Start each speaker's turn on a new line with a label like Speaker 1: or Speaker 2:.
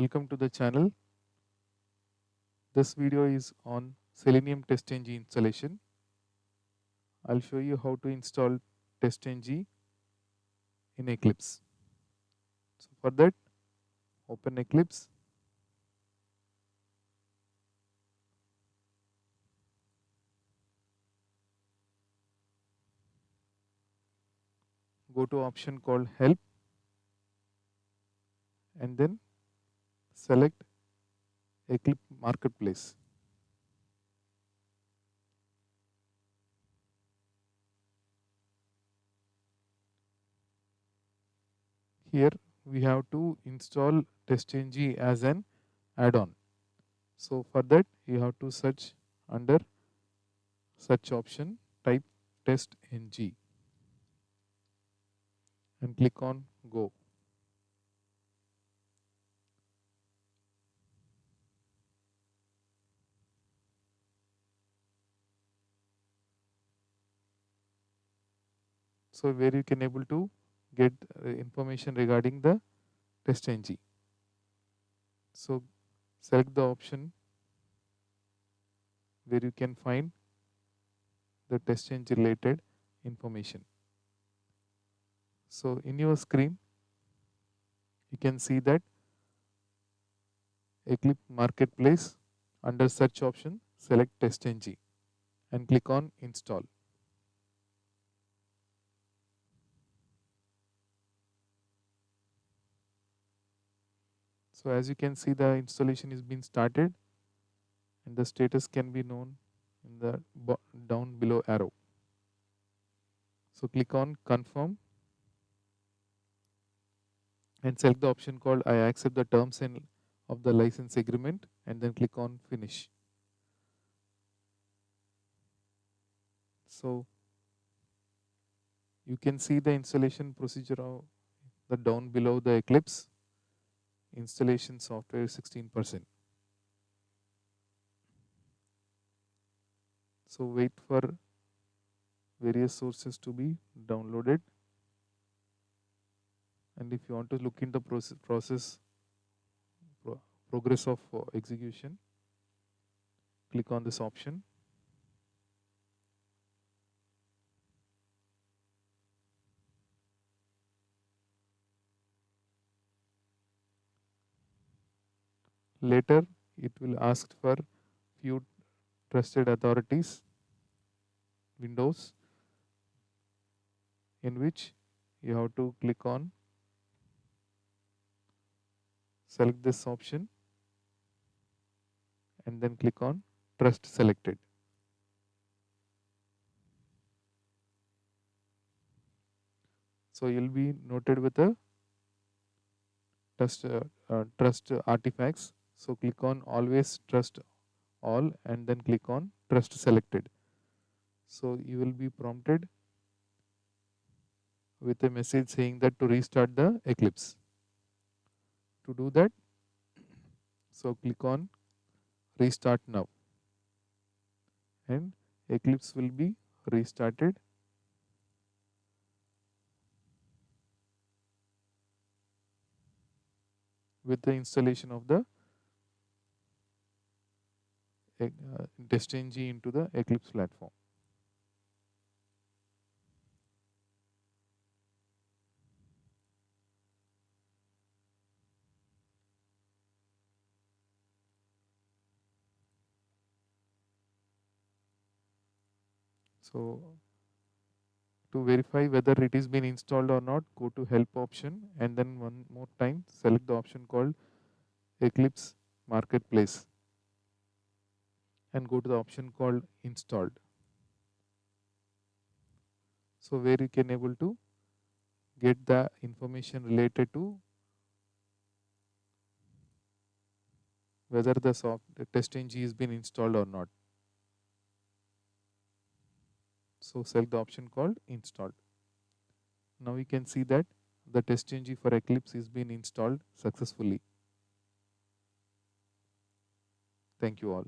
Speaker 1: Welcome to the channel. This video is on Selenium TestNG installation. I'll show you how to install TestNG in Eclipse. So for that, open Eclipse. Go to option called Help and then select Eclipse Marketplace. Here we have to install TestNG as an add-on. So for that you have to search under search option, type TestNG and click on Go. So where you can able to get information regarding the TestNG. So select the option where you can find the TestNG related information. So in your screen, you can see that Eclipse Marketplace. Under search option, select TestNG and click on install. So as you can see, the installation is being started and the status can be known in the down below arrow. So click on confirm and select the option called I accept the terms and of the license agreement and then click on finish. So you can see the installation procedure of the down below the Eclipse installation software 16%. So wait for various sources to be downloaded, and if you want to look in the progress of execution, click on this option. Later it will ask for few trusted authorities windows, in which you have to click on select this option and then click on trust selected. So you'll be noted with a trust artifacts. So click on always trust all and then click on trust selected. So you will be prompted with a message saying that to restart the Eclipse. To do that, so click on restart now and Eclipse will be restarted. With the installation of the TestNG into the Eclipse platform. So to verify whether it is been installed or not, go to help option and then one more time select the option called Eclipse Marketplace and go to the option called installed. So where you can able to get the information related to whether the TestNG has been installed or not. So select the option called installed. Now you can see that the TestNG for Eclipse is been installed successfully. Thank you all.